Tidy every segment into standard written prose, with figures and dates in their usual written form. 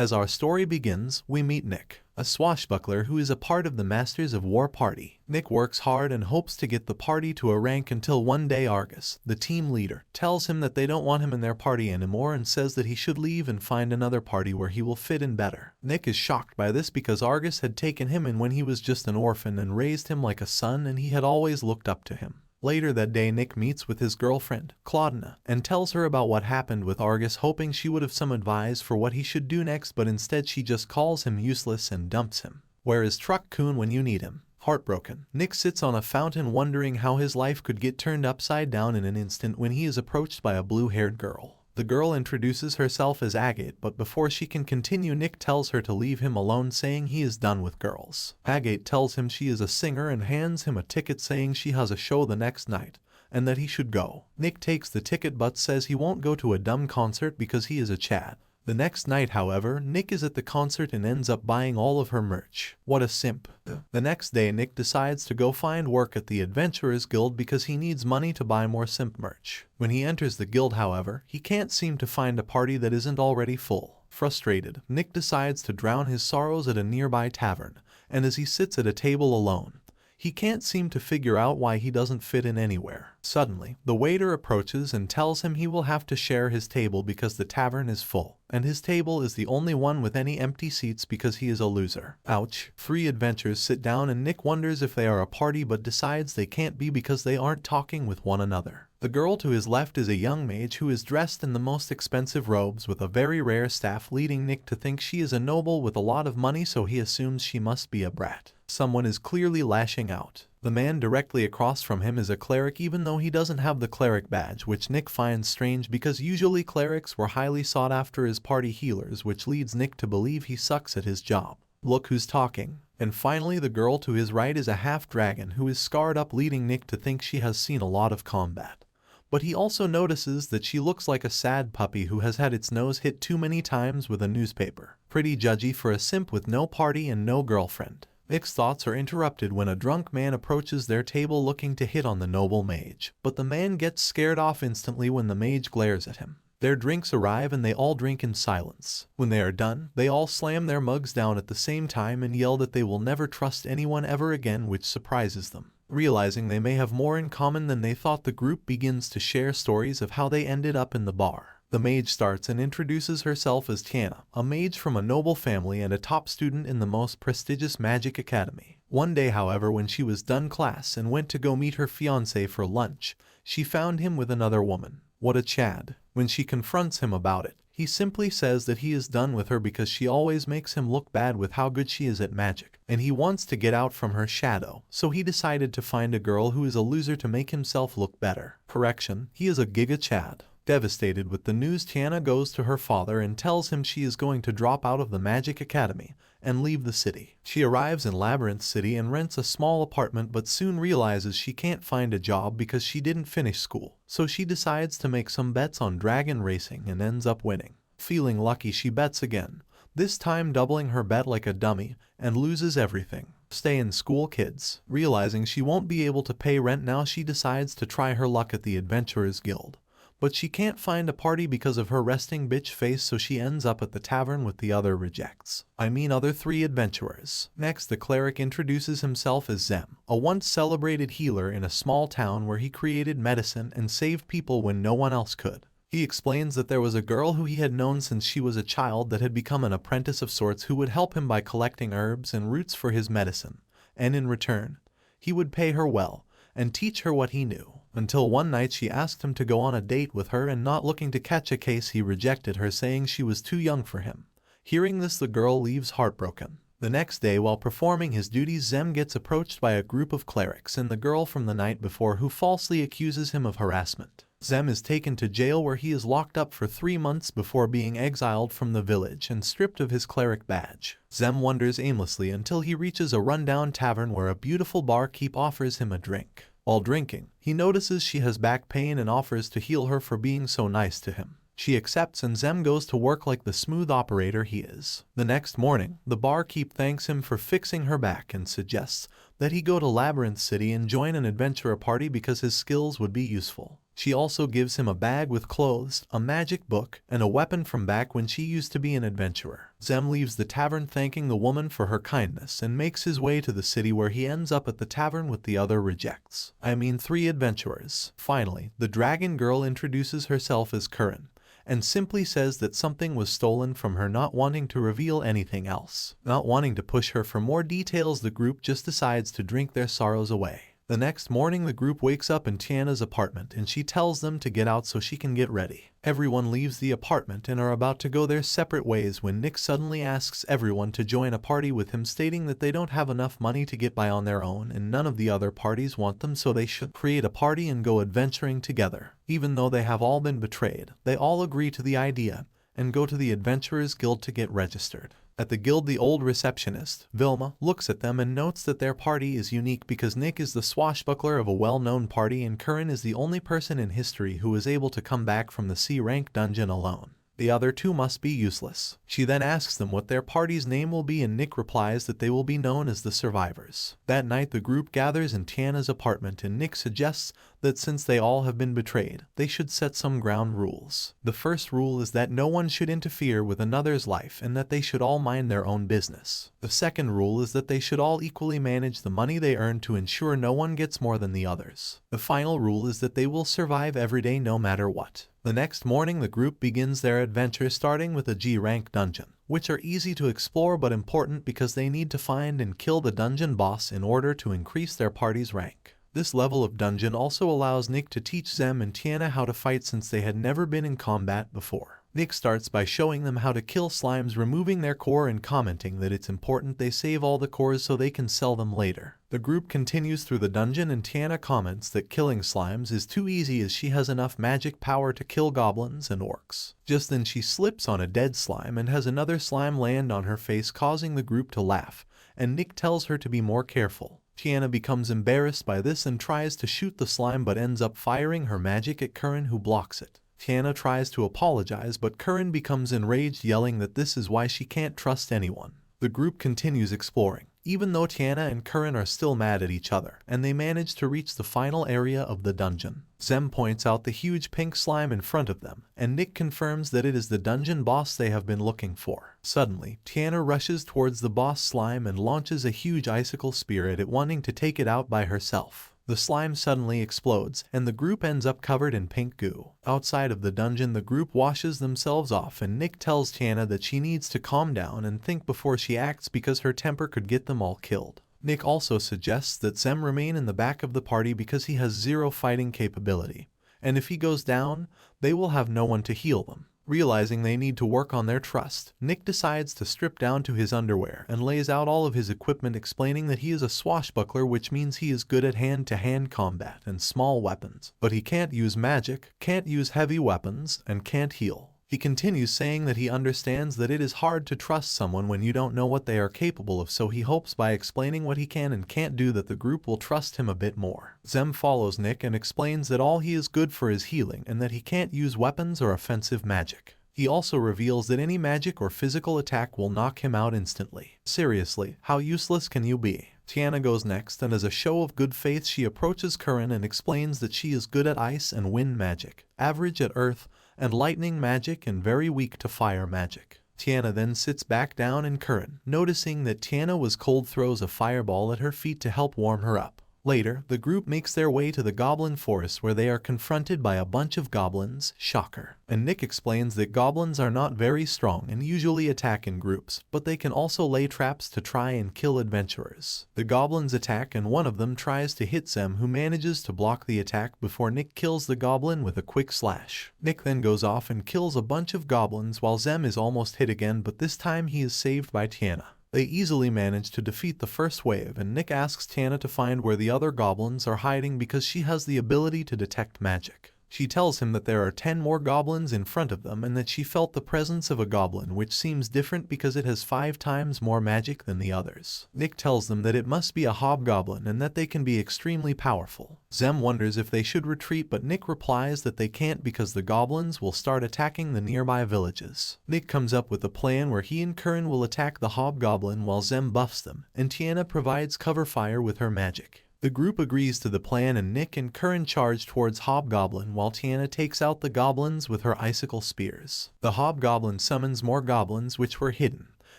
As our story begins, we meet Nick, a swashbuckler who is a part of the Masters of War party. Nick works hard and hopes to get the party to a rank until one day Argus, the team leader, tells him that they don't want him in their party anymore and says that he should leave and find another party where he will fit in better. Nick is shocked by this because Argus had taken him in when he was just an orphan and raised him like a son, and he had always looked up to him. Later that day, Nick meets with his girlfriend, Claudina, and tells her about what happened with Argus, hoping she would have some advice for what he should do next, but instead she just calls him useless and dumps him. Where is Truck-kun when you need him? Heartbroken, Nick sits on a fountain wondering how his life could get turned upside down in an instant when he is approached by a blue-haired girl. The girl introduces herself as Agate, but before she can continue, Nick tells her to leave him alone, saying he is done with girls. Agate tells him she is a singer and hands him a ticket saying she has a show the next night, and that he should go. Nick takes the ticket but says he won't go to a dumb concert because he is a Chad. The next night, however, Nick is at the concert and ends up buying all of her merch. What a simp. The next day, Nick decides to go find work at the Adventurers Guild because he needs money to buy more simp merch. When he enters the guild, however, he can't seem to find a party that isn't already full. Frustrated, Nick decides to drown his sorrows at a nearby tavern, and as he sits at a table alone, he can't seem to figure out why he doesn't fit in anywhere. Suddenly, the waiter approaches and tells him he will have to share his table because the tavern is full, and his table is the only one with any empty seats because he is a loser. Ouch. 3 adventurers sit down and Nick wonders if they are a party but decides they can't be because they aren't talking with one another. The girl to his left is a young mage who is dressed in the most expensive robes with a very rare staff, leading Nick to think she is a noble with a lot of money, so he assumes she must be a brat. Someone is clearly lashing out. The man directly across from him is a cleric, even though he doesn't have the cleric badge, which Nick finds strange because usually clerics were highly sought after as party healers, which leads Nick to believe he sucks at his job. Look who's talking. And finally, the girl to his right is a half-dragon who is scarred up, leading Nick to think she has seen a lot of combat. But he also notices that she looks like a sad puppy who has had its nose hit too many times with a newspaper. Pretty judgy for a simp with no party and no girlfriend. Nick's thoughts are interrupted when a drunk man approaches their table looking to hit on the noble mage, but the man gets scared off instantly when the mage glares at him. Their drinks arrive and they all drink in silence. When they are done, they all slam their mugs down at the same time and yell that they will never trust anyone ever again, which surprises them. Realizing they may have more in common than they thought, the group begins to share stories of how they ended up in the bar. The mage starts and introduces herself as Tiana, a mage from a noble family and a top student in the most prestigious magic academy. One day, however, when she was done class and went to go meet her fiancé for lunch, she found him with another woman. What a Chad. When she confronts him about it, he simply says that he is done with her because she always makes him look bad with how good she is at magic, and he wants to get out from her shadow, so he decided to find a girl who is a loser to make himself look better. Correction, he is a Giga Chad. Devastated with the news, Tiana goes to her father and tells him she is going to drop out of the Magic Academy and leave the city. She arrives in Labyrinth City and rents a small apartment, but soon realizes she can't find a job because she didn't finish school. So she decides to make some bets on dragon racing and ends up winning. Feeling lucky, she bets again, this time doubling her bet like a dummy, and loses everything. Stay in school, kids. Realizing she won't be able to pay rent now, she decides to try her luck at the Adventurers Guild. But she can't find a party because of her resting bitch face, so she ends up at the tavern with the other 3 adventurers. Next, the cleric introduces himself as Zem, a once celebrated healer in a small town where he created medicine and saved people when no one else could. He explains that there was a girl who he had known since she was a child that had become an apprentice of sorts who would help him by collecting herbs and roots for his medicine, and in return, he would pay her well and teach her what he knew. Until one night she asked him to go on a date with her, and not looking to catch a case, he rejected her, saying she was too young for him. Hearing this, the girl leaves heartbroken. The next day, while performing his duties, Zem gets approached by a group of clerics and the girl from the night before, who falsely accuses him of harassment. Zem is taken to jail where he is locked up for 3 months before being exiled from the village and stripped of his cleric badge. Zem wanders aimlessly until he reaches a rundown tavern where a beautiful barkeep offers him a drink. While drinking, he notices she has back pain and offers to heal her for being so nice to him. She accepts and Zem goes to work like the smooth operator he is. The next morning, the barkeep thanks him for fixing her back and suggests that he go to Labyrinth City and join an adventurer party because his skills would be useful. She also gives him a bag with clothes, a magic book, and a weapon from back when she used to be an adventurer. Zem leaves the tavern thanking the woman for her kindness and makes his way to the city where he ends up at the tavern with the other rejects. 3 adventurers. Finally, the dragon girl introduces herself as Curran and simply says that something was stolen from her, not wanting to reveal anything else. Not wanting to push her for more details, the group just decides to drink their sorrows away. The next morning, the group wakes up in Tiana's apartment and she tells them to get out so she can get ready. Everyone leaves the apartment and are about to go their separate ways when Nick suddenly asks everyone to join a party with him, stating that they don't have enough money to get by on their own and none of the other parties want them, so they should create a party and go adventuring together. Even though they have all been betrayed, they all agree to the idea and go to the Adventurers Guild to get registered. At the guild, the old receptionist, Vilma, looks at them and notes that their party is unique because Nick is the swashbuckler of a well-known party and Curran is the only person in history who is able to come back from the C-rank dungeon alone. The other 2 must be useless. She then asks them what their party's name will be and Nick replies that they will be known as the Survivors. That night, the group gathers in Tiana's apartment and Nick suggests that since they all have been betrayed, they should set some ground rules. The first rule is that no one should interfere with another's life and that they should all mind their own business. The second rule is that they should all equally manage the money they earn to ensure no one gets more than the others. The final rule is that they will survive every day no matter what. The next morning, the group begins their adventure, starting with a G-rank dungeon, which are easy to explore but important because they need to find and kill the dungeon boss in order to increase their party's rank. This level of dungeon also allows Nick to teach Zem and Tiana how to fight since they had never been in combat before. Nick starts by showing them how to kill slimes, removing their core and commenting that it's important they save all the cores so they can sell them later. The group continues through the dungeon and Tiana comments that killing slimes is too easy as she has enough magic power to kill goblins and orcs. Just then she slips on a dead slime and has another slime land on her face, causing the group to laugh, and Nick tells her to be more careful. Tiana becomes embarrassed by this and tries to shoot the slime but ends up firing her magic at Curran, who blocks it. Tiana tries to apologize but Curran becomes enraged, yelling that this is why she can't trust anyone. The group continues exploring, even though Tiana and Curran are still mad at each other, and they manage to reach the final area of the dungeon. Zem points out the huge pink slime in front of them, and Nick confirms that it is the dungeon boss they have been looking for. Suddenly, Tiana rushes towards the boss slime and launches a huge icicle spear at it, wanting to take it out by herself. The slime suddenly explodes, and the group ends up covered in pink goo. Outside of the dungeon, the group washes themselves off, and Nick tells Tiana that she needs to calm down and think before she acts because her temper could get them all killed. Nick also suggests that Zem remain in the back of the party because he has 0 fighting capability, and if he goes down, they will have no one to heal them. Realizing they need to work on their trust, Nick decides to strip down to his underwear and lays out all of his equipment, explaining that he is a swashbuckler, which means he is good at hand-to-hand combat and small weapons, but he can't use magic, can't use heavy weapons, and can't heal. He continues saying that he understands that it is hard to trust someone when you don't know what they are capable of, so he hopes by explaining what he can and can't do that the group will trust him a bit more. Zem follows Nick and explains that all he is good for is healing and that he can't use weapons or offensive magic. He also reveals that any magic or physical attack will knock him out instantly. Seriously, how useless can you be? Tiana goes next, and as a show of good faith she approaches Curran and explains that she is good at ice and wind magic, average at earth and lightning magic, and very weak to fire magic. Tiana then sits back down and Curran, noticing that Tiana was cold, throws a fireball at her feet to help warm her up. Later, the group makes their way to the goblin forest where they are confronted by a bunch of goblins, shocker. And Nick explains that goblins are not very strong and usually attack in groups, but they can also lay traps to try and kill adventurers. The goblins attack and one of them tries to hit Zem, who manages to block the attack before Nick kills the goblin with a quick slash. Nick then goes off and kills a bunch of goblins while Zem is almost hit again, but this time he is saved by Tiana. They easily manage to defeat the first wave, and Nick asks Tiana to find where the other goblins are hiding because she has the ability to detect magic. She tells him that there are 10 more goblins in front of them and that she felt the presence of a goblin, which seems different because it has 5 times more magic than the others. Nick tells them that it must be a hobgoblin and that they can be extremely powerful. Zem wonders if they should retreat, but Nick replies that they can't because the goblins will start attacking the nearby villages. Nick comes up with a plan where he and Curran will attack the hobgoblin while Zem buffs them, and Tiana provides cover fire with her magic. The group agrees to the plan and Nick and Curran charge towards Hobgoblin while Tiana takes out the goblins with her icicle spears. The Hobgoblin summons more goblins which were hidden,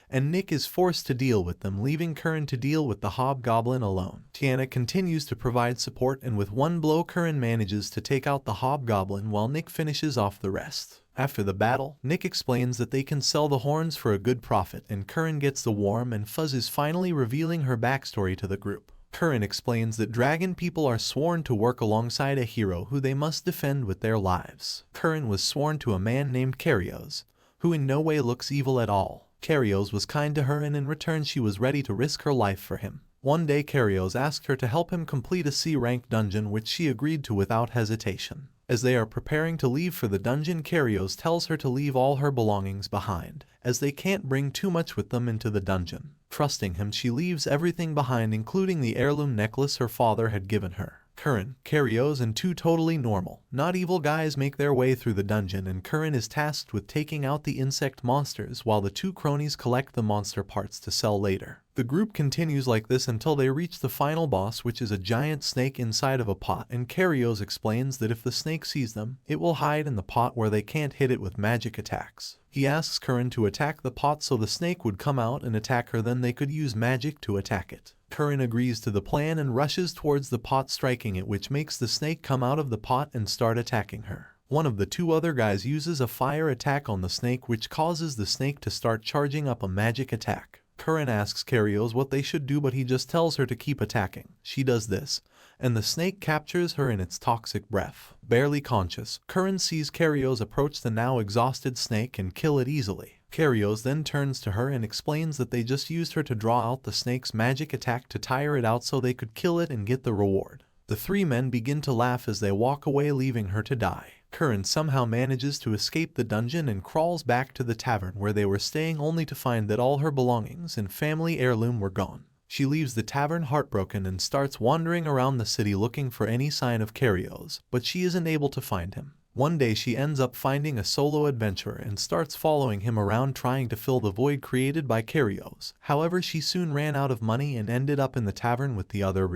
and Nick is forced to deal with them, leaving Curran to deal with the Hobgoblin alone. Tiana continues to provide support, and with one blow Curran manages to take out the Hobgoblin while Nick finishes off the rest. After the battle, Nick explains that they can sell the horns for a good profit, and Curran gets the worm, and Fuzz is finally revealing her backstory to the group. Curran explains that dragon people are sworn to work alongside a hero who they must defend with their lives. Curran was sworn to a man named Karios, who in no way looks evil at all. Karios was kind to her, and in return she was ready to risk her life for him. One day Karios asked her to help him complete a C-rank dungeon, which she agreed to without hesitation. As they are preparing to leave for the dungeon, Karios tells her to leave all her belongings behind, as they can't bring too much with them into the dungeon. Trusting him, she leaves everything behind, including the heirloom necklace her father had given her. Curran, Karios, and two totally normal, not evil guys make their way through the dungeon, and Curran is tasked with taking out the insect monsters while the two cronies collect the monster parts to sell later. The group continues like this until they reach the final boss, which is a giant snake inside of a pot, and Karios explains that if the snake sees them, it will hide in the pot where they can't hit it with magic attacks. He asks Curran to attack the pot so the snake would come out and attack her, then they could use magic to attack it. Curran agrees to the plan and rushes towards the pot, striking it, which makes the snake come out of the pot and start attacking her. One of the two other guys uses a fire attack on the snake, which causes the snake to start charging up a magic attack. Curran asks Karios what they should do, but he just tells her to keep attacking. She does this, and the snake captures her in its toxic breath. Barely conscious, Curran sees Karios approach the now exhausted snake and kill it easily. Karios then turns to her and explains that they just used her to draw out the snake's magic attack to tire it out so they could kill it and get the reward. The three men begin to laugh as they walk away, leaving her to die. Curran somehow manages to escape the dungeon and crawls back to the tavern where they were staying, only to find that all her belongings and family heirloom were gone. She leaves the tavern heartbroken and starts wandering around the city looking for any sign of Karios, but she isn't able to find him. One day she ends up finding a solo adventurer and starts following him around, trying to fill the void created by Karios. However, she soon ran out of money and ended up in the tavern with the other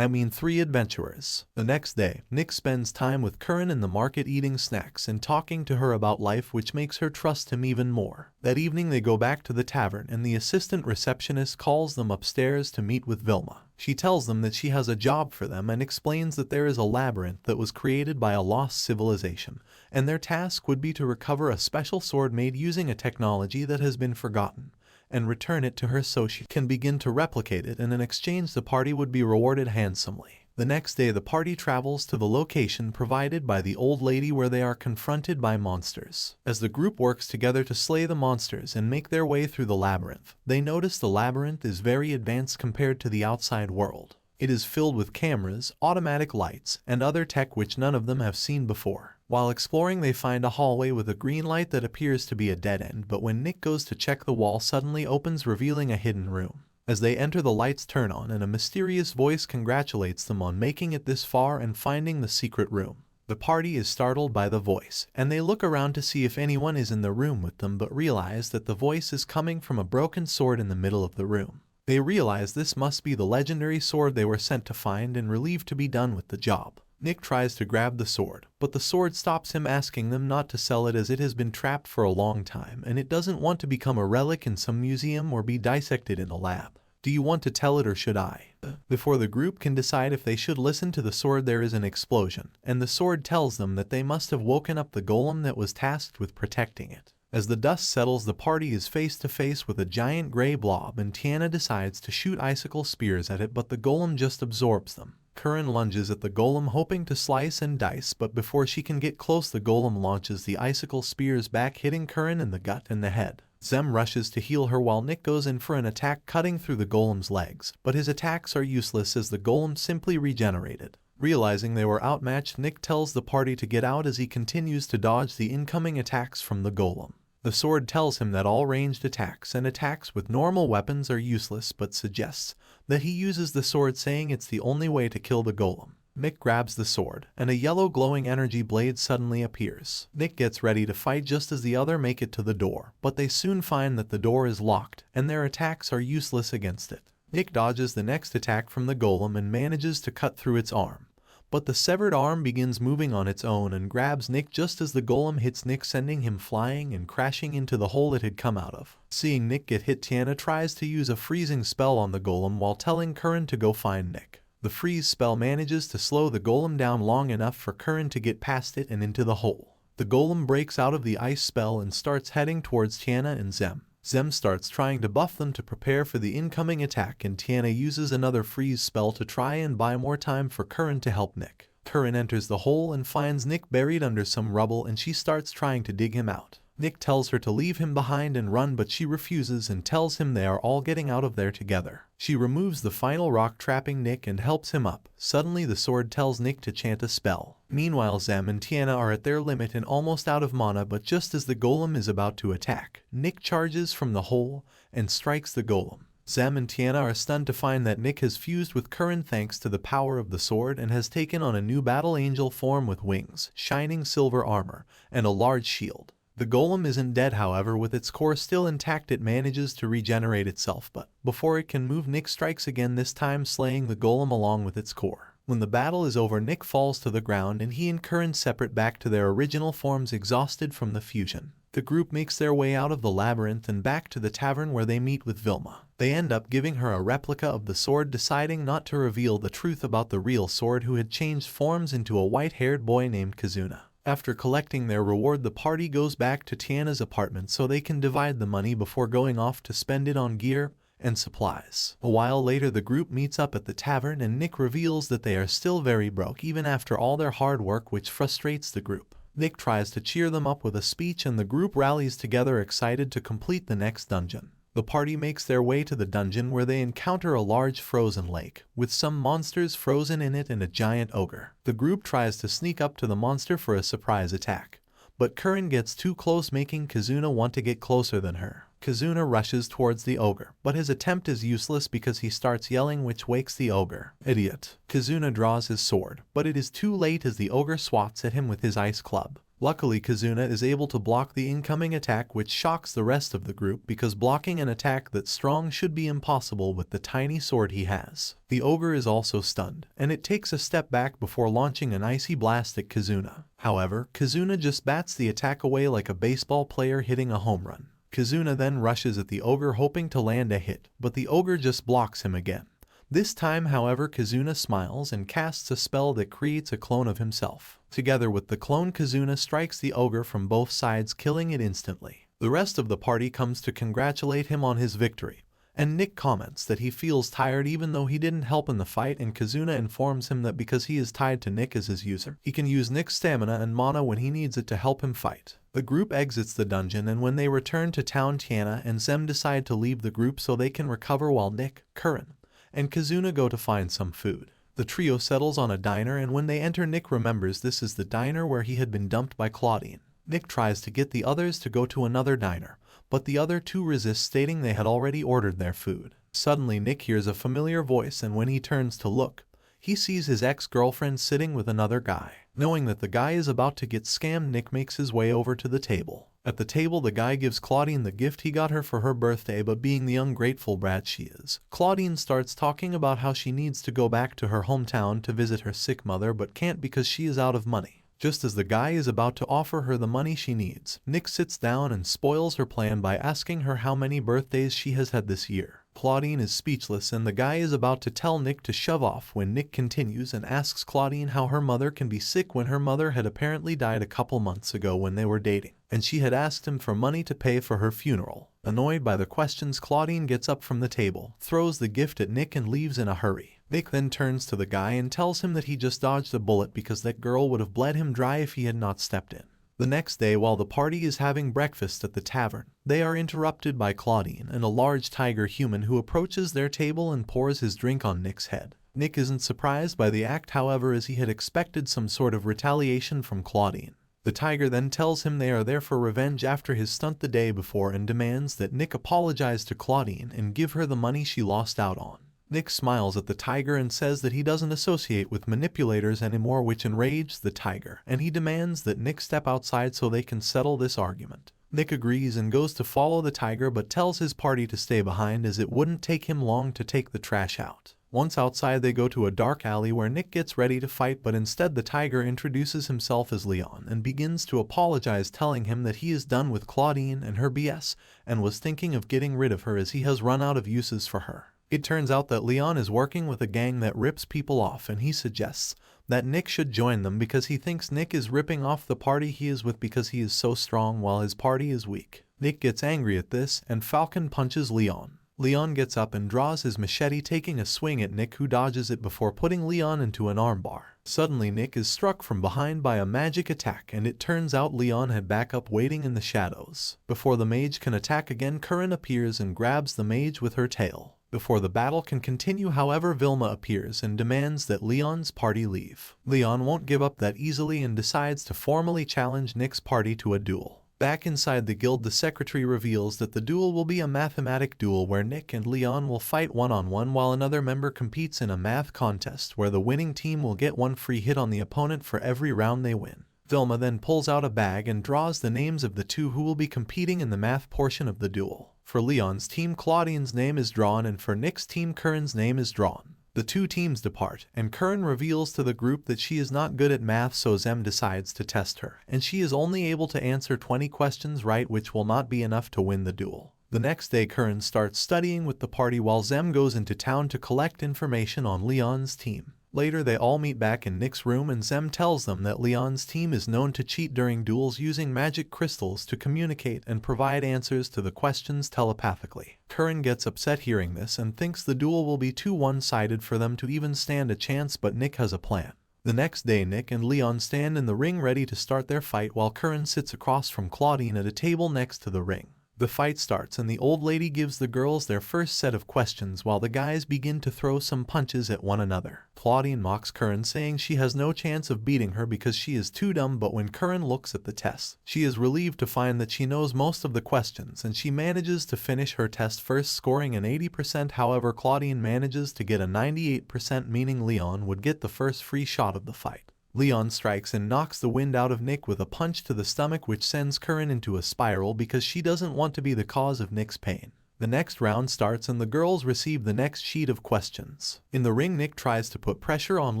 three adventurers. The next day, Nick spends time with Curran in the market eating snacks and talking to her about life, which makes her trust him even more. That evening they go back to the tavern and the assistant receptionist calls them upstairs to meet with Vilma. She tells them that she has a job for them and explains that there is a labyrinth that was created by a lost civilization, and their task would be to recover a special sword made using a technology that has been forgotten, and return it to her so she can begin to replicate it, and in exchange the party would be rewarded handsomely. The next day the party travels to the location provided by the old lady where they are confronted by monsters. As the group works together to slay the monsters and make their way through the labyrinth, they notice the labyrinth is very advanced compared to the outside world. It is filled with cameras, automatic lights, and other tech which none of them have seen before. While exploring they find a hallway with a green light that appears to be a dead end, but when Nick goes to check, the wall suddenly opens, revealing a hidden room. As they enter, the lights turn on and a mysterious voice congratulates them on making it this far and finding the secret room. The party is startled by the voice, and they look around to see if anyone is in the room with them, but realize that the voice is coming from a broken sword in the middle of the room. They realize this must be the legendary sword they were sent to find, and relieved to be done with the job. Nick tries to grab the sword, but the sword stops him, asking them not to sell it as it has been trapped for a long time and it doesn't want to become a relic in some museum or be dissected in a lab. Do you want to tell it or should I? Before the group can decide if they should listen to the sword, there is an explosion, and the sword tells them that they must have woken up the golem that was tasked with protecting it. As the dust settles, the party is face to face with a giant gray blob, and Tiana decides to shoot icicle spears at it, but the golem just absorbs them. Curran lunges at the golem, hoping to slice and dice, but before she can get close, the golem launches the icicle spears back, hitting Curran in the gut and the head. Zem rushes to heal her while Nick goes in for an attack, cutting through the golem's legs, but his attacks are useless as the golem simply regenerated. Realizing they were outmatched, Nick tells the party to get out as he continues to dodge the incoming attacks from the golem. The sword tells him that all ranged attacks and attacks with normal weapons are useless, but suggests that he uses the sword, saying it's the only way to kill the golem. Nick grabs the sword, and a yellow glowing energy blade suddenly appears. Nick gets ready to fight just as the other make it to the door, but they soon find that the door is locked, and their attacks are useless against it. Nick dodges the next attack from the golem and manages to cut through its arm. But the severed arm begins moving on its own and grabs Nick just as the golem hits Nick, sending him flying and crashing into the hole it had come out of. Seeing Nick get hit, Tiana tries to use a freezing spell on the golem while telling Curran to go find Nick. The freeze spell manages to slow the golem down long enough for Curran to get past it and into the hole. The golem breaks out of the ice spell and starts heading towards Tiana and Zem. Zem starts trying to buff them to prepare for the incoming attack, and Tiana uses another freeze spell to try and buy more time for Curran to help Nick. Curran enters the hole and finds Nick buried under some rubble, and she starts trying to dig him out. Nick tells her to leave him behind and run, but she refuses and tells him they are all getting out of there together. She removes the final rock trapping Nick and helps him up. Suddenly the sword tells Nick to chant a spell. Meanwhile, Zem and Tiana are at their limit and almost out of mana, but just as the golem is about to attack, Nick charges from the hole and strikes the golem. Zem and Tiana are stunned to find that Nick has fused with Curran thanks to the power of the sword and has taken on a new battle angel form with wings, shining silver armor, and a large shield. The golem isn't dead, however. With its core still intact, it manages to regenerate itself, but before it can move, Nick strikes again, this time slaying the golem along with its core. When the battle is over, Nick falls to the ground and he and Curran separate back to their original forms, exhausted from the fusion. The group makes their way out of the labyrinth and back to the tavern where they meet with Vilma. They end up giving her a replica of the sword, deciding not to reveal the truth about the real sword, who had changed forms into a white-haired boy named Kazuna. After collecting their reward, the party goes back to Tiana's apartment so they can divide the money before going off to spend it on gear and supplies. A while later, the group meets up at the tavern and Nick reveals that they are still very broke even after all their hard work, which frustrates the group. Nick tries to cheer them up with a speech and the group rallies together, excited to complete the next dungeon. The party makes their way to the dungeon where they encounter a large frozen lake, with some monsters frozen in it and a giant ogre. The group tries to sneak up to the monster for a surprise attack, but Curran gets too close, making Kazuna want to get closer than her. Kazuna rushes towards the ogre, but his attempt is useless because he starts yelling, which wakes the ogre. Idiot. Kazuna draws his sword, but it is too late as the ogre swats at him with his ice club. Luckily, Kazuna is able to block the incoming attack, which shocks the rest of the group because blocking an attack that strong should be impossible with the tiny sword he has. The ogre is also stunned, and it takes a step back before launching an icy blast at Kazuna. However, Kazuna just bats the attack away like a baseball player hitting a home run. Kazuna then rushes at the ogre hoping to land a hit, but the ogre just blocks him again. This time, however, Kazuna smiles and casts a spell that creates a clone of himself. Together with the clone, Kazuna strikes the ogre from both sides, killing it instantly. The rest of the party comes to congratulate him on his victory, and Nick comments that he feels tired even though he didn't help in the fight, and Kazuna informs him that because he is tied to Nick as his user, he can use Nick's stamina and mana when he needs it to help him fight. The group exits the dungeon, and when they return to town, Tiana and Zem decide to leave the group so they can recover while Nick, Curran, and Kazuna go to find some food. The trio settles on a diner, and when they enter, Nick remembers this is the diner where he had been dumped by Claudine. Nick tries to get the others to go to another diner, but the other two resist, stating they had already ordered their food. Suddenly, Nick hears a familiar voice, and when he turns to look, he sees his ex-girlfriend sitting with another guy. Knowing that the guy is about to get scammed, Nick makes his way over to the table. At the table, the guy gives Claudine the gift he got her for her birthday, but being the ungrateful brat she is, Claudine starts talking about how she needs to go back to her hometown to visit her sick mother but can't because she is out of money. Just as the guy is about to offer her the money she needs, Nick sits down and spoils her plan by asking her how many birthdays she has had this year. Claudine is speechless, and the guy is about to tell Nick to shove off when Nick continues and asks Claudine how her mother can be sick when her mother had apparently died a couple months ago when they were dating, and she had asked him for money to pay for her funeral. Annoyed by the questions, Claudine gets up from the table, throws the gift at Nick, and leaves in a hurry. Nick then turns to the guy and tells him that he just dodged a bullet because that girl would have bled him dry if he had not stepped in. The next day, while the party is having breakfast at the tavern, they are interrupted by Claudine and a large tiger human who approaches their table and pours his drink on Nick's head. Nick isn't surprised by the act, however, as he had expected some sort of retaliation from Claudine. The tiger then tells him they are there for revenge after his stunt the day before and demands that Nick apologize to Claudine and give her the money she lost out on. Nick smiles at the tiger and says that he doesn't associate with manipulators anymore, which enrages the tiger, and he demands that Nick step outside so they can settle this argument. Nick agrees and goes to follow the tiger but tells his party to stay behind as it wouldn't take him long to take the trash out. Once outside, they go to a dark alley where Nick gets ready to fight, but instead the tiger introduces himself as Leon and begins to apologize, telling him that he is done with Claudine and her BS and was thinking of getting rid of her as he has run out of uses for her. It turns out that Leon is working with a gang that rips people off, and he suggests that Nick should join them because he thinks Nick is ripping off the party he is with because he is so strong while his party is weak. Nick gets angry at this and Falcon punches Leon. Leon gets up and draws his machete, taking a swing at Nick, who dodges it before putting Leon into an armbar. Suddenly Nick is struck from behind by a magic attack, and it turns out Leon had backup waiting in the shadows. Before the mage can attack again, Curran appears and grabs the mage with her tail. Before the battle can continue, however, Vilma appears and demands that Leon's party leave. Leon won't give up that easily and decides to formally challenge Nick's party to a duel. Back inside the guild, the secretary reveals that the duel will be a mathematic duel where Nick and Leon will fight one-on-one while another member competes in a math contest where the winning team will get one free hit on the opponent for every round they win. Vilma then pulls out a bag and draws the names of the two who will be competing in the math portion of the duel. For Leon's team, Claudine's name is drawn, and for Nick's team, Curran's name is drawn. The two teams depart, and Curran reveals to the group that she is not good at math, so Zem decides to test her, and she is only able to answer 20 questions right, which will not be enough to win the duel. The next day, Curran starts studying with the party while Zem goes into town to collect information on Leon's team. Later, they all meet back in Nick's room, and Zem tells them that Leon's team is known to cheat during duels using magic crystals to communicate and provide answers to the questions telepathically. Curran gets upset hearing this and thinks the duel will be too one-sided for them to even stand a chance, but Nick has a plan. The next day, Nick and Leon stand in the ring ready to start their fight while Curran sits across from Claudine at a table next to the ring. The fight starts and the old lady gives the girls their first set of questions while the guys begin to throw some punches at one another. Claudine mocks Curran, saying she has no chance of beating her because she is too dumb, but when Curran looks at the test, she is relieved to find that she knows most of the questions and she manages to finish her test first, scoring an 80%. However, Claudine manages to get a 98%, meaning Leon would get the first free shot of the fight. Leon strikes and knocks the wind out of Nick with a punch to the stomach, which sends Curran into a spiral because she doesn't want to be the cause of Nick's pain. The next round starts and the girls receive the next sheet of questions. In the ring, Nick tries to put pressure on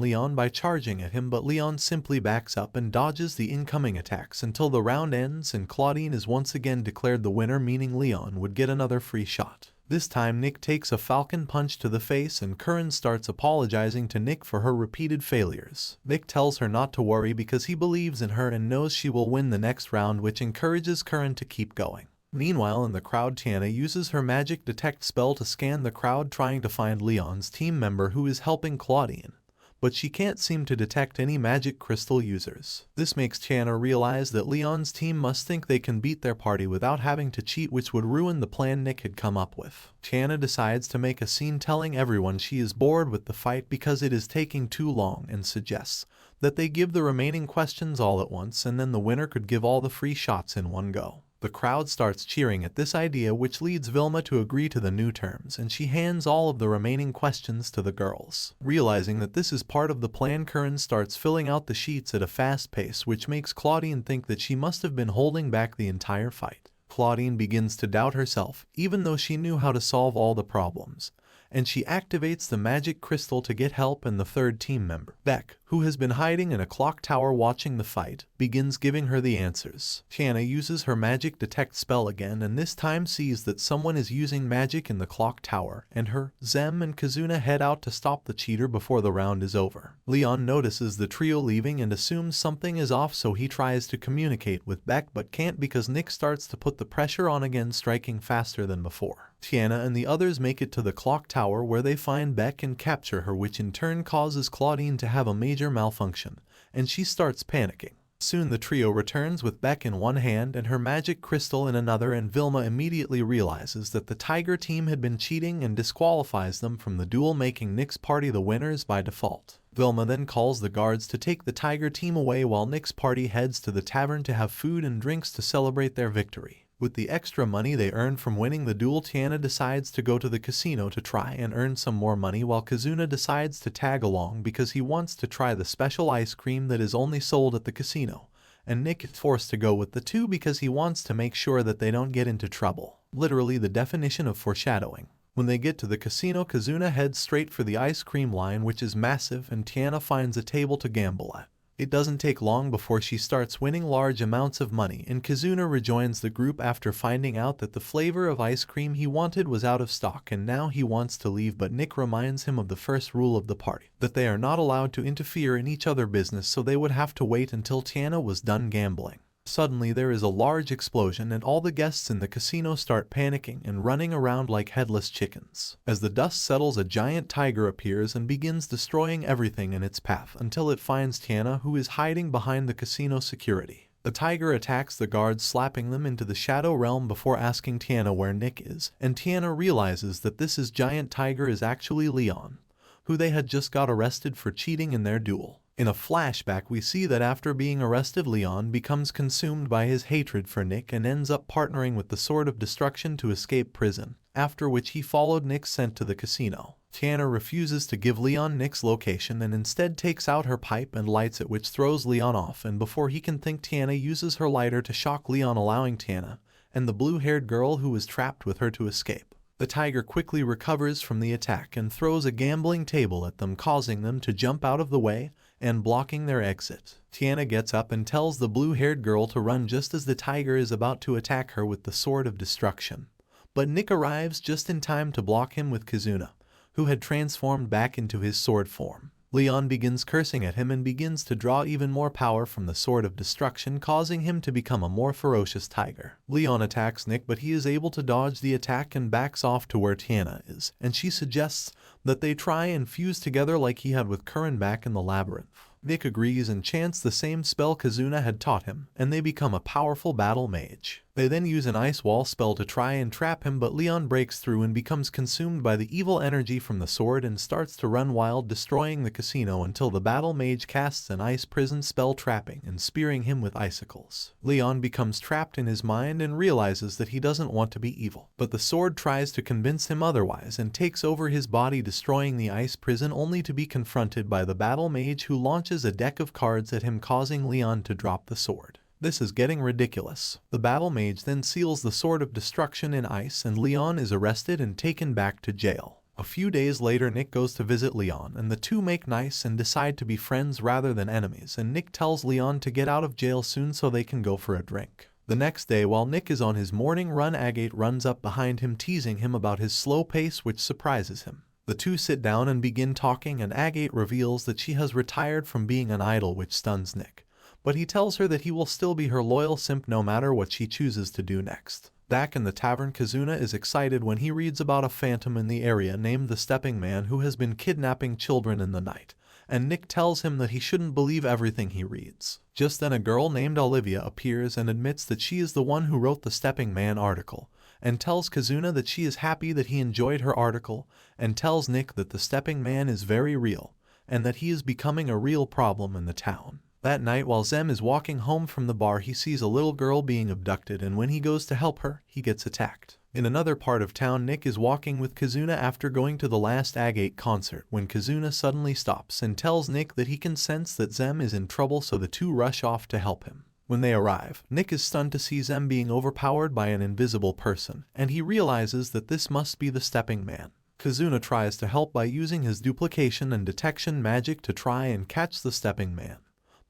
Leon by charging at him, but Leon simply backs up and dodges the incoming attacks until the round ends and Claudine is once again declared the winner, meaning Leon would get another free shot. This time, Nick takes a falcon punch to the face and Curran starts apologizing to Nick for her repeated failures. Nick tells her not to worry because he believes in her and knows she will win the next round, which encourages Curran to keep going. Meanwhile, in the crowd, Tiana uses her magic detect spell to scan the crowd, trying to find Leon's team member who is helping Claudine, but she can't seem to detect any magic crystal users. This makes Tiana realize that Leon's team must think they can beat their party without having to cheat, which would ruin the plan Nick had come up with. Tiana decides to make a scene telling everyone she is bored with the fight because it is taking too long and suggests that they give the remaining questions all at once and then the winner could give all the free shots in one go. The crowd starts cheering at this idea, which leads Vilma to agree to the new terms, and she hands all of the remaining questions to the girls. Realizing that this is part of the plan, Curran starts filling out the sheets at a fast pace, which makes Claudine think that she must have been holding back the entire fight. Claudine begins to doubt herself, even though she knew how to solve all the problems, and she activates the magic crystal to get help, and the third team member, Beck, who has been hiding in a clock tower watching the fight, begins giving her the answers. Tiana uses her magic detect spell again and this time sees that someone is using magic in the clock tower, and her, Zem and Kazuna head out to stop the cheater before the round is over. Leon notices the trio leaving and assumes something is off, so he tries to communicate with Beck but can't because Nick starts to put the pressure on again, striking faster than before. Tiana and the others make it to the clock tower where they find Beck and capture her, which in turn causes Claudine to have a major malfunction, and she starts panicking. Soon the trio returns with Beck in one hand and her magic crystal in another, and Vilma immediately realizes that the Tiger team had been cheating and disqualifies them from the duel, making Nick's party the winners by default. Vilma then calls the guards to take the Tiger team away while Nick's party heads to the tavern to have food and drinks to celebrate their victory. With the extra money they earned from winning the duel, Tiana decides to go to the casino to try and earn some more money, while Kazuna decides to tag along because he wants to try the special ice cream that is only sold at the casino, and Nick is forced to go with the two because he wants to make sure that they don't get into trouble. Literally the definition of foreshadowing. When they get to the casino, Kazuna heads straight for the ice cream line, which is massive, and Tiana finds a table to gamble at. It doesn't take long before she starts winning large amounts of money, and Kazuna rejoins the group after finding out that the flavor of ice cream he wanted was out of stock and now he wants to leave, but Nick reminds him of the first rule of the party, that they are not allowed to interfere in each other's business, so they would have to wait until Tiana was done gambling. Suddenly there is a large explosion and all the guests in the casino start panicking and running around like headless chickens. As the dust settles, a giant tiger appears and begins destroying everything in its path until it finds Tiana, who is hiding behind the casino security. The tiger attacks the guards, slapping them into the shadow realm before asking Tiana where Nick is, and Tiana realizes that this giant tiger is actually Leon, who they had just got arrested for cheating in their duel. In a flashback, we see that after being arrested, Leon becomes consumed by his hatred for Nick and ends up partnering with the Sword of Destruction to escape prison, after which he followed Nick's scent to the casino. Tiana refuses to give Leon Nick's location and instead takes out her pipe and lights it, which throws Leon off, and before he can think, Tiana uses her lighter to shock Leon, allowing Tiana and the blue-haired girl who was trapped with her to escape. The tiger quickly recovers from the attack and throws a gambling table at them, causing them to jump out of the way and blocking their exit. Tiana gets up and tells the blue-haired girl to run just as the tiger is about to attack her with the Sword of Destruction. But Nick arrives just in time to block him with Kazuna, who had transformed back into his sword form. Leon begins cursing at him and begins to draw even more power from the Sword of Destruction, causing him to become a more ferocious tiger. Leon attacks Nick, but he is able to dodge the attack and backs off to where Tiana is, and she suggests that they try and fuse together like he had with Curran back in the labyrinth. Nick agrees and chants the same spell Kazuna had taught him, and they become a powerful battle mage. They then use an ice wall spell to try and trap him, but Leon breaks through and becomes consumed by the evil energy from the sword and starts to run wild, destroying the casino until the battle mage casts an ice prison spell, trapping and spearing him with icicles. Leon becomes trapped in his mind and realizes that he doesn't want to be evil, but the sword tries to convince him otherwise and takes over his body, destroying the ice prison, only to be confronted by the battle mage, who launches a deck of cards at him, causing Leon to drop the sword. This is getting ridiculous. The battle mage then seals the Sword of Destruction in ice, and Leon is arrested and taken back to jail. A few days later, Nick goes to visit Leon, and the two make nice and decide to be friends rather than enemies, and Nick tells Leon to get out of jail soon so they can go for a drink. The next day, while Nick is on his morning run, Agate runs up behind him, teasing him about his slow pace, which surprises him. The two sit down and begin talking, and Agate reveals that she has retired from being an idol, which stuns Nick. But he tells her that he will still be her loyal simp no matter what she chooses to do next. Back in the tavern, Kazuna is excited when he reads about a phantom in the area named the Stepping Man, who has been kidnapping children in the night, and Nick tells him that he shouldn't believe everything he reads. Just then a girl named Olivia appears and admits that she is the one who wrote the Stepping Man article, and tells Kazuna that she is happy that he enjoyed her article, and tells Nick that the Stepping Man is very real, and that he is becoming a real problem in the town. That night, while Zem is walking home from the bar, he sees a little girl being abducted, and when he goes to help her, he gets attacked. In another part of town, Nick is walking with Kazuna after going to the last Agate concert, when Kazuna suddenly stops and tells Nick that he can sense that Zem is in trouble, so the two rush off to help him. When they arrive, Nick is stunned to see Zem being overpowered by an invisible person, and he realizes that this must be the Stepping Man. Kazuna tries to help by using his duplication and detection magic to try and catch the Stepping Man,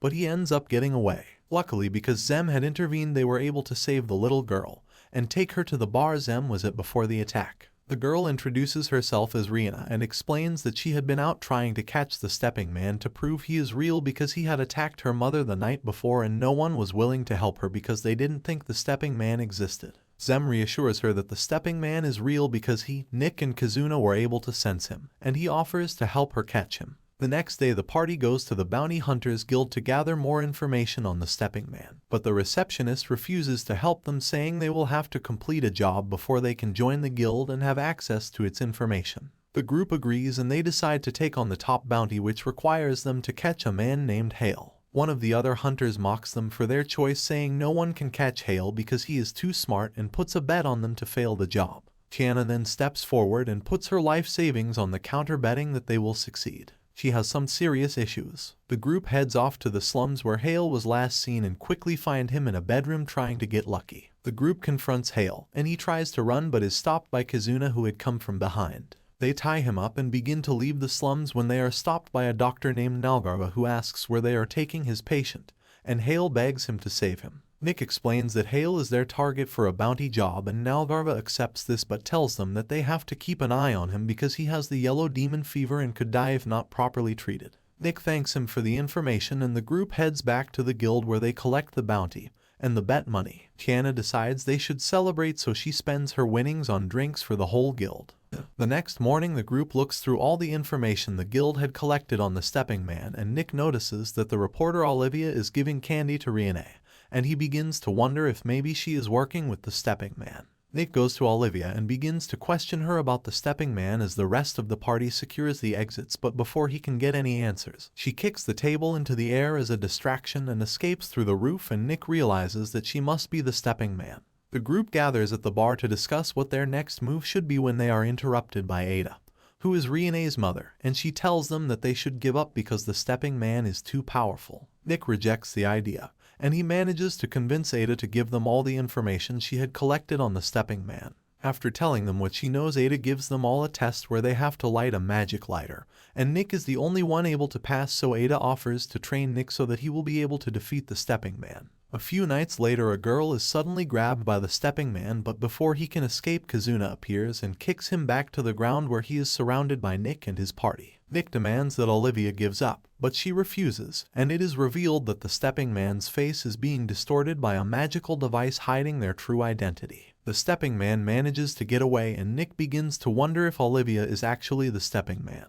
but he ends up getting away. Luckily, because Zem had intervened, they were able to save the little girl and take her to the bar Zem was at before the attack. The girl introduces herself as Rihanna and explains that she had been out trying to catch the Stepping Man to prove he is real, because he had attacked her mother the night before and no one was willing to help her because they didn't think the Stepping Man existed. Zem reassures her that the Stepping Man is real because he, Nick, and Kazuna were able to sense him, and he offers to help her catch him. The next day, the party goes to the Bounty Hunters Guild to gather more information on the Stepping Man, but the receptionist refuses to help them, saying they will have to complete a job before they can join the guild and have access to its information. The group agrees and they decide to take on the top bounty, which requires them to catch a man named Hale. One of the other hunters mocks them for their choice, saying no one can catch Hale because he is too smart, and puts a bet on them to fail the job. Tiana then steps forward and puts her life savings on the counter, betting that they will succeed. She has some serious issues. The group heads off to the slums where Hale was last seen and quickly find him in a bedroom trying to get lucky. The group confronts Hale, and he tries to run but is stopped by Kazuna, who had come from behind. They tie him up and begin to leave the slums when they are stopped by a doctor named Nalgarva, who asks where they are taking his patient, and Hale begs him to save him. Nick explains that Hale is their target for a bounty job, and Nalgarva accepts this but tells them that they have to keep an eye on him because he has the yellow demon fever and could die if not properly treated. Nick thanks him for the information, and the group heads back to the guild where they collect the bounty and the bet money. Tiana decides they should celebrate, so she spends her winnings on drinks for the whole guild. The next morning, the group looks through all the information the guild had collected on the stepping man, and Nick notices that the reporter Olivia is giving candy to Riene, and he begins to wonder if maybe she is working with the stepping man. Nick goes to Olivia and begins to question her about the stepping man as the rest of the party secures the exits, but before he can get any answers, she kicks the table into the air as a distraction and escapes through the roof, and Nick realizes that she must be the stepping man. The group gathers at the bar to discuss what their next move should be when they are interrupted by Ada, who is Riene's mother, and she tells them that they should give up because the stepping man is too powerful. Nick rejects the idea, and he manages to convince Ada to give them all the information she had collected on the stepping man. After telling them what she knows, Ada gives them all a test where they have to light a magic lighter, and Nick is the only one able to pass, so Ada offers to train Nick so that he will be able to defeat the stepping man. A few nights later, a girl is suddenly grabbed by the stepping man, but before he can escape, Kazuna appears and kicks him back to the ground where he is surrounded by Nick and his party. Nick demands that Olivia gives up, but she refuses, and it is revealed that the stepping man's face is being distorted by a magical device hiding their true identity. The stepping man manages to get away, and Nick begins to wonder if Olivia is actually the stepping man.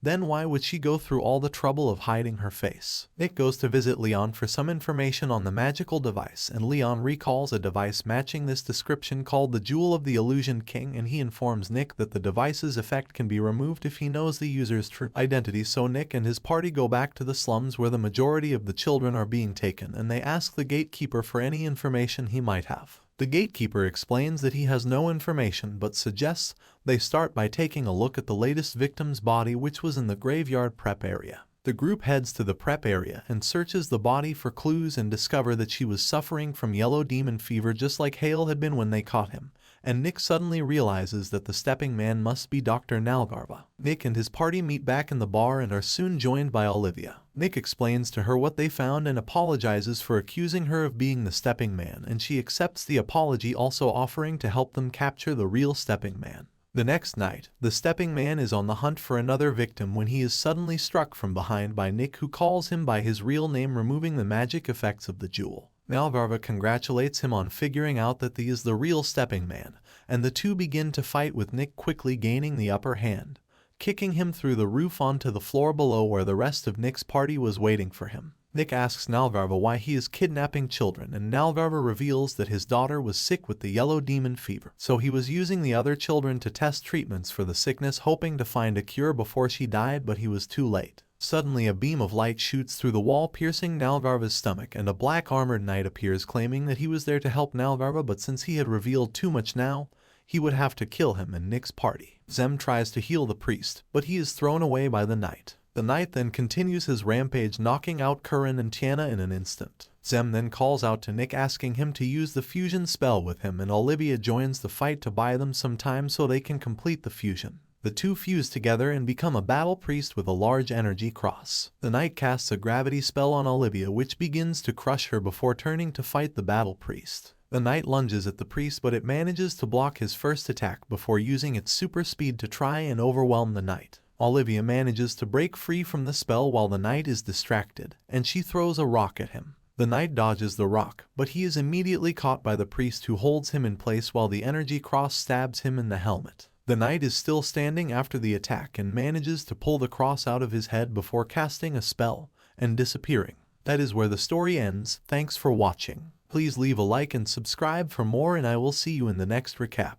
Then why would she go through all the trouble of hiding her face? Nick goes to visit Leon for some information on the magical device, and Leon recalls a device matching this description called the Jewel of the Illusion King, and he informs Nick that the device's effect can be removed if he knows the user's true identity. So Nick and his party go back to the slums where the majority of the children are being taken, and they ask the gatekeeper for any information he might have. The gatekeeper explains that he has no information, but suggests they start by taking a look at the latest victim's body, which was in the graveyard prep area. The group heads to the prep area and searches the body for clues and discover that she was suffering from yellow demon fever just like Hale had been when they caught him, and Nick suddenly realizes that the stepping man must be Dr. Nalgarva. Nick and his party meet back in the bar and are soon joined by Olivia. Nick explains to her what they found and apologizes for accusing her of being the stepping man, and she accepts the apology, also offering to help them capture the real stepping man. The next night, the stepping man is on the hunt for another victim when he is suddenly struck from behind by Nick, who calls him by his real name, removing the magic effects of the jewel. Nalgarva congratulates him on figuring out that he is the real stepping man, and the two begin to fight, with Nick quickly gaining the upper hand, kicking him through the roof onto the floor below where the rest of Nick's party was waiting for him. Nick asks Nalgarva why he is kidnapping children, and Nalgarva reveals that his daughter was sick with the yellow demon fever, so he was using the other children to test treatments for the sickness, hoping to find a cure before she died, but he was too late. Suddenly, a beam of light shoots through the wall, piercing Nalgarva's stomach, and a black armored knight appears claiming that he was there to help Nalgarva, but since he had revealed too much now, he would have to kill him and Nick's party. Zem tries to heal the priest, but he is thrown away by the knight. The knight then continues his rampage, knocking out Curran and Tiana in an instant. Zem then calls out to Nick, asking him to use the fusion spell with him, and Olivia joins the fight to buy them some time so they can complete the fusion. The two fuse together and become a battle priest with a large energy cross. The knight casts a gravity spell on Olivia, which begins to crush her before turning to fight the battle priest. The knight lunges at the priest, but it manages to block his first attack before using its super speed to try and overwhelm the knight. Olivia manages to break free from the spell while the knight is distracted, and she throws a rock at him. The knight dodges the rock, but he is immediately caught by the priest, who holds him in place while the energy cross stabs him in the helmet. The knight is still standing after the attack and manages to pull the cross out of his head before casting a spell and disappearing. That is where the story ends. Thanks for watching. Please leave a like and subscribe for more, and I will see you in the next recap.